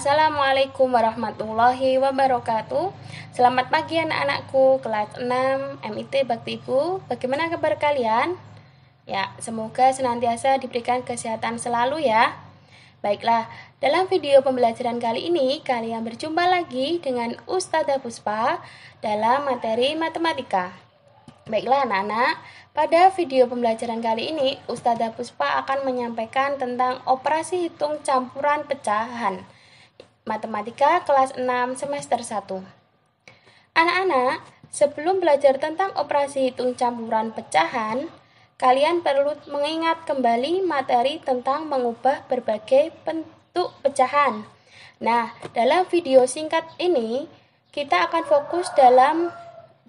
Assalamualaikum warahmatullahi wabarakatuh. Selamat pagi anak-anakku kelas 6 MIT Bakti Ibu. Bagaimana kabar kalian? Ya, semoga senantiasa diberikan kesehatan selalu ya. Baiklah, dalam video pembelajaran kali ini kalian berjumpa lagi dengan Ustazah Puspa dalam materi matematika. Baiklah anak-anak, pada video pembelajaran kali ini Ustazah Puspa akan menyampaikan tentang operasi hitung campuran pecahan Matematika kelas 6 semester 1. Anak-anak, sebelum belajar tentang operasi hitung campuran pecahan, kalian perlu mengingat kembali materi tentang mengubah berbagai bentuk pecahan. Nah, dalam video singkat ini, kita akan fokus dalam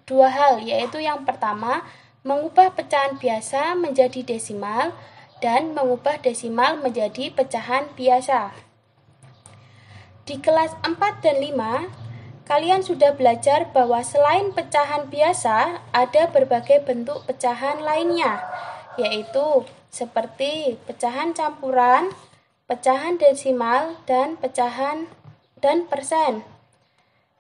dua hal, yaitu yang pertama, mengubah pecahan biasa menjadi desimal, dan mengubah desimal menjadi pecahan biasa. Di kelas 4 dan 5, kalian sudah belajar bahwa selain pecahan biasa, ada berbagai bentuk pecahan lainnya, yaitu seperti pecahan campuran, pecahan desimal, dan pecahan dan persen.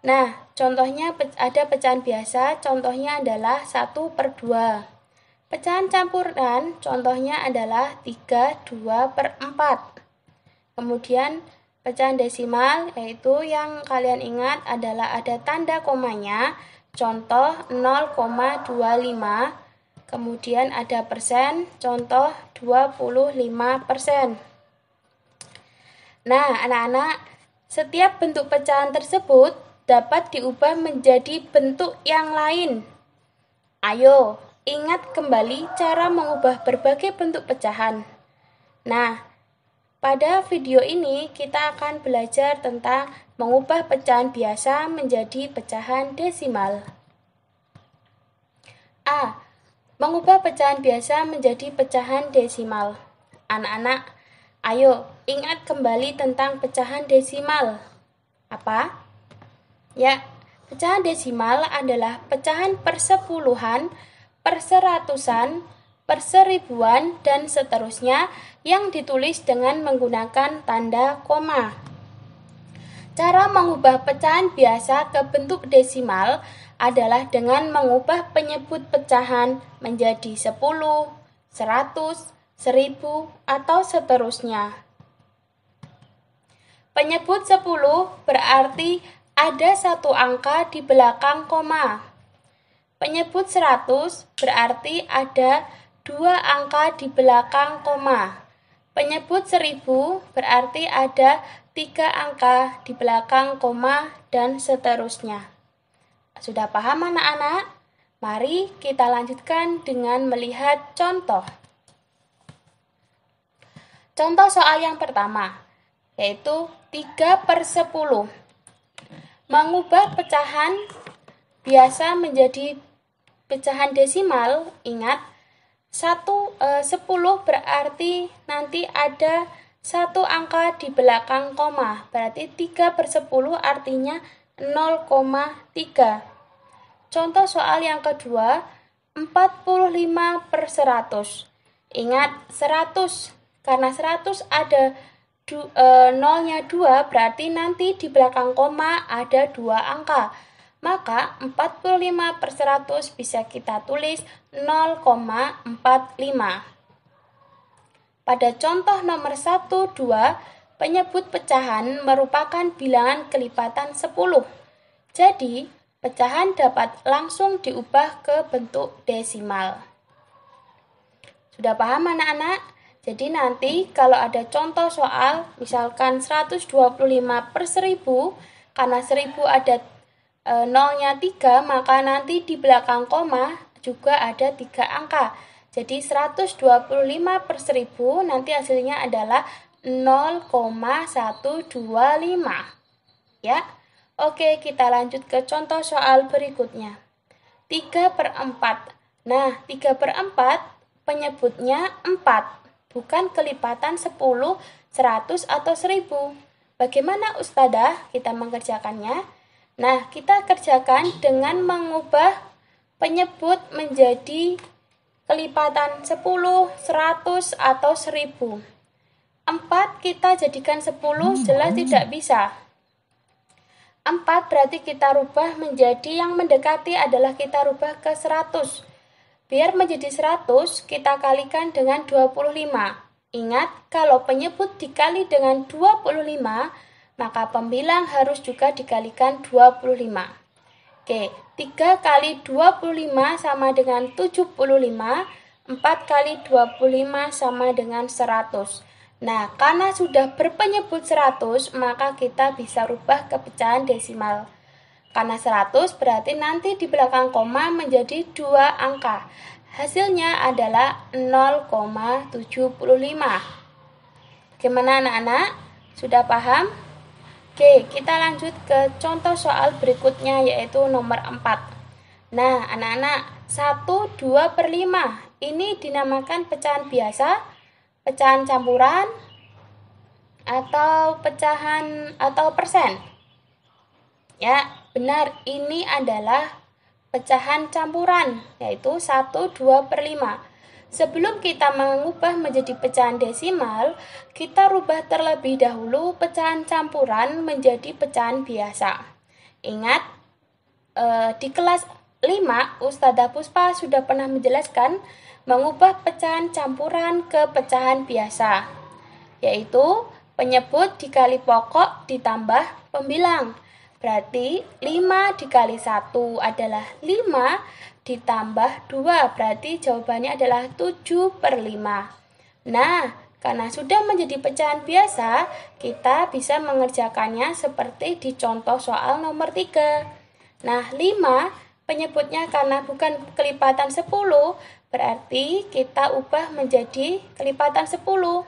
Nah, contohnya ada pecahan biasa, contohnya adalah 1/2. Pecahan campuran, contohnya adalah 3/2/4. Kemudian, pecahan desimal, yaitu yang kalian ingat adalah ada tanda komanya, contoh 0,25. Kemudian ada persen, contoh 25%. Nah, anak-anak, setiap bentuk pecahan tersebut dapat diubah menjadi bentuk yang lain. Ayo, ingat kembali cara mengubah berbagai bentuk pecahan. Nah, pada video ini kita akan belajar tentang mengubah pecahan biasa menjadi pecahan desimal. A. Mengubah pecahan biasa menjadi pecahan desimal. Anak-anak, ayo ingat kembali tentang pecahan desimal. Apa? Ya, pecahan desimal adalah pecahan persepuluhan, perseratusan, perseribuan, dan seterusnya yang ditulis dengan menggunakan tanda koma. Cara mengubah pecahan biasa ke bentuk desimal adalah dengan mengubah penyebut pecahan menjadi 10, 100, 1000, atau seterusnya. Penyebut 10 berarti ada satu angka di belakang koma. Penyebut 100 berarti ada dua angka di belakang koma. Penyebut 1000 berarti ada 3 angka di belakang koma dan seterusnya. Sudah paham anak-anak? Mari kita lanjutkan dengan melihat contoh. Contoh soal yang pertama, yaitu 3/10. Mengubah pecahan biasa menjadi pecahan desimal, ingat 10 berarti nanti ada satu angka di belakang koma, berarti 3/10 artinya 0,3. Contoh soal yang kedua, 45/100. Ingat 100, karena 100 ada nolnya 2, berarti nanti di belakang koma ada 2 angka. Maka 45/100 bisa kita tulis 0,45. Pada contoh nomor 1, 2, penyebut pecahan merupakan bilangan kelipatan 10. Jadi, pecahan dapat langsung diubah ke bentuk desimal. Sudah paham anak-anak? Jadi nanti kalau ada contoh soal, misalkan 125/1000, karena 1000 ada nolnya 3, maka nanti di belakang koma juga ada 3 angka. Jadi 125/1000 nanti hasilnya adalah 0,125. Ya. Oke, kita lanjut ke contoh soal berikutnya. 3/4. Nah, 3/4 penyebutnya 4, bukan kelipatan 10, 100, atau 1000. Bagaimana Ustazah kita mengerjakannya? Nah, kita kerjakan dengan mengubah penyebut menjadi kelipatan 10, 100, atau 1000. 4 kita jadikan 10 jelas tidak bisa. 4 berarti kita rubah menjadi yang mendekati adalah kita rubah ke 100. Biar menjadi 100, kita kalikan dengan 25. Ingat, kalau penyebut dikali dengan 25, maka pembilang harus juga dikalikan 25. Oke, 3 kali 25 sama dengan 75, 4 kali 25 sama dengan 100. Nah, karena sudah berpenyebut 100, maka kita bisa rubah ke pecahan desimal. Karena 100 berarti nanti di belakang koma menjadi 2 angka. Hasilnya adalah 0,75. Bagaimana anak-anak? Sudah paham? Oke, kita lanjut ke contoh soal berikutnya yaitu nomor 4. Nah, anak-anak, 1, 2 per 5. Ini dinamakan pecahan biasa, pecahan campuran, atau pecahan atau persen. Ya, benar, ini adalah pecahan campuran, yaitu 1, 2 per 5. Sebelum kita mengubah menjadi pecahan desimal, kita rubah terlebih dahulu pecahan campuran menjadi pecahan biasa. Ingat, di kelas 5, Ustadzah Puspa sudah pernah menjelaskan mengubah pecahan campuran ke pecahan biasa, yaitu penyebut dikali pokok ditambah pembilang. Berarti 5 dikali 1 adalah 5 ditambah 2, berarti jawabannya adalah 7 per 5. Nah, karena sudah menjadi pecahan biasa, kita bisa mengerjakannya seperti di contoh soal nomor 3. Nah, 5 penyebutnya karena bukan kelipatan 10, berarti kita ubah menjadi kelipatan 10.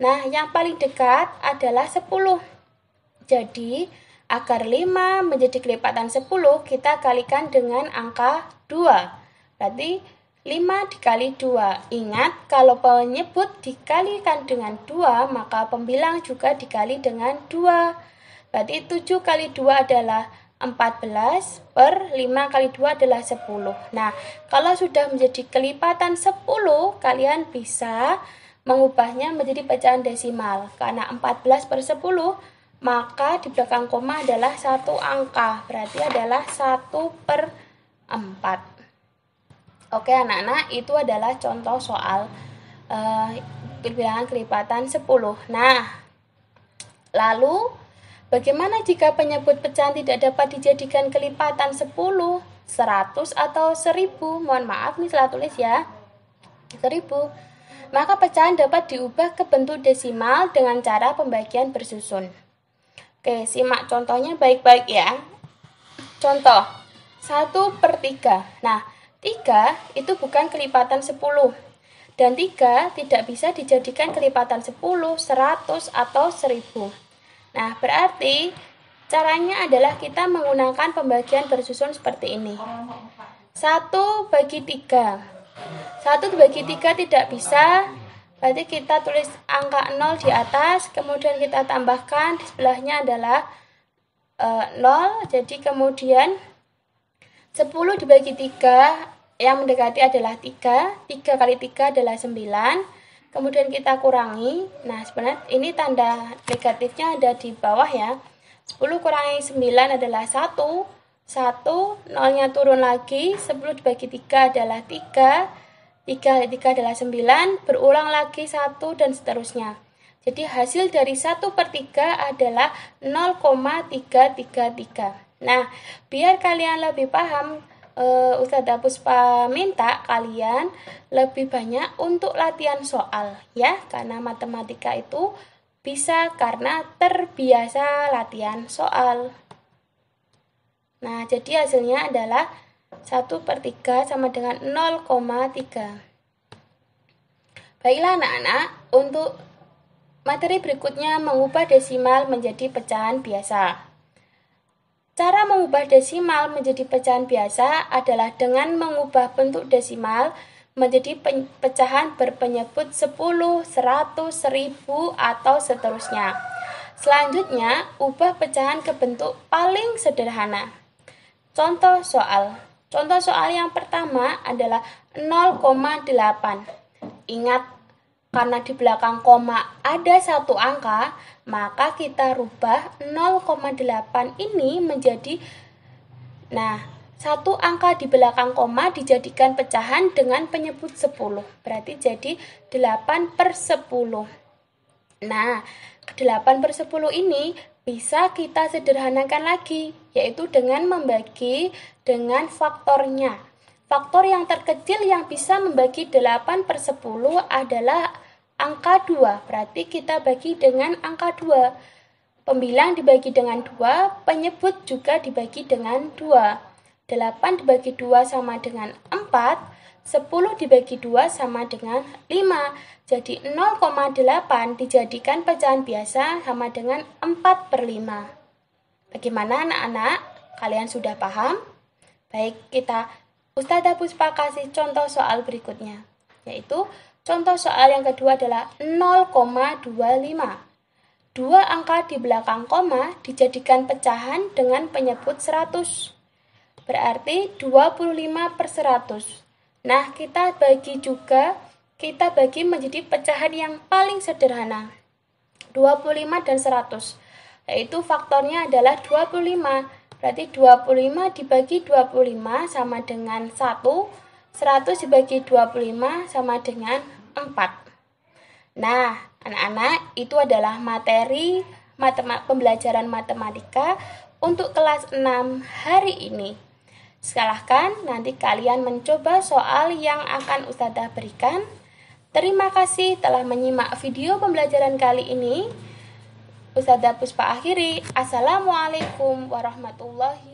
Nah, yang paling dekat adalah 10. Jadi, agar 5 menjadi kelipatan 10, kita kalikan dengan angka 2. Berarti 5 dikali 2. Ingat, kalau penyebut dikalikan dengan 2, maka pembilang juga dikali dengan 2. Berarti 7 kali 2 adalah 14 per 5 kali 2 adalah 10. Nah, kalau sudah menjadi kelipatan 10, kalian bisa mengubahnya menjadi pecahan desimal. Karena 14 per 10, maka di belakang koma adalah 1 angka. Berarti adalah 1 per 4. Oke anak-anak, itu adalah contoh soal bilangan kelipatan 10. Nah, lalu bagaimana jika penyebut pecahan tidak dapat dijadikan kelipatan 10, 100, atau 1000? Mohon maaf, nih salah tulis ya. 1000. Maka pecahan dapat diubah ke bentuk desimal dengan cara pembagian bersusun. Oke, simak contohnya baik-baik ya. Contoh, 1 per 3. Nah, 3 itu bukan kelipatan 10. Dan 3 tidak bisa dijadikan kelipatan 10, 100, atau 1000. Nah, berarti caranya adalah kita menggunakan pembagian bersusun seperti ini. 1 bagi 3. 1 dibagi 3 tidak bisa, berarti kita tulis angka 0 di atas, kemudian kita tambahkan, di sebelahnya adalah 0, jadi kemudian 10 dibagi 3, yang mendekati adalah 3, 3 kali 3 adalah 9, kemudian kita kurangi. Nah, sebenarnya ini tanda negatifnya ada di bawah ya. 10 kurangi 9 adalah 1. 1, nolnya turun lagi. 10 dibagi 3 adalah 3. 3 kali 3 adalah 9. Berulang lagi 1 dan seterusnya. Jadi hasil dari 1 per 3 adalah 0,333. Nah, biar kalian lebih paham, Ustadzah Puspa minta kalian lebih banyak untuk latihan soal ya, karena matematika itu bisa karena terbiasa latihan soal. Nah, jadi hasilnya adalah 1 per 3 sama dengan 0,3. Baiklah anak-anak, untuk materi berikutnya mengubah desimal menjadi pecahan biasa. Cara mengubah desimal menjadi pecahan biasa adalah dengan mengubah bentuk desimal menjadi pecahan berpenyebut 10, 100, 1000, atau seterusnya. Selanjutnya, ubah pecahan ke bentuk paling sederhana. Contoh soal. Contoh soal yang pertama adalah 0,8. Ingat, karena di belakang koma ada satu angka, maka kita rubah 0,8 ini menjadi, satu angka di belakang koma dijadikan pecahan dengan penyebut 10. Berarti jadi 8/10. 8/10 ini bisa kita sederhanakan lagi, yaitu dengan membagi dengan faktornya. Faktor yang terkecil yang bisa membagi 8/10 adalah angka 2. Berarti kita bagi dengan angka 2. Pembilang dibagi dengan 2, penyebut juga dibagi dengan 2. 8 dibagi 2 sama dengan 4, 10 dibagi 2 sama dengan 5. Jadi 0,8 dijadikan pecahan biasa sama dengan 4/5. Bagaimana anak-anak? Kalian sudah paham? Baik, Ustadzah Puspa kasih contoh soal berikutnya, yaitu contoh soal yang kedua adalah 0,25. Dua angka di belakang koma dijadikan pecahan dengan penyebut 100. Berarti 25/100. Kita bagi menjadi pecahan yang paling sederhana. 25 dan 100. Yaitu faktornya adalah 25. Berarti 25 dibagi 25 sama dengan 1, 100 dibagi 25 sama dengan 4. Anak-anak, itu adalah materi pembelajaran matematika untuk kelas 6 hari ini. Silahkan nanti kalian mencoba soal yang akan Ustadzah berikan. Terima kasih telah menyimak video pembelajaran kali ini. Ustadzah Puspa akhiri. Assalamualaikum warahmatullahi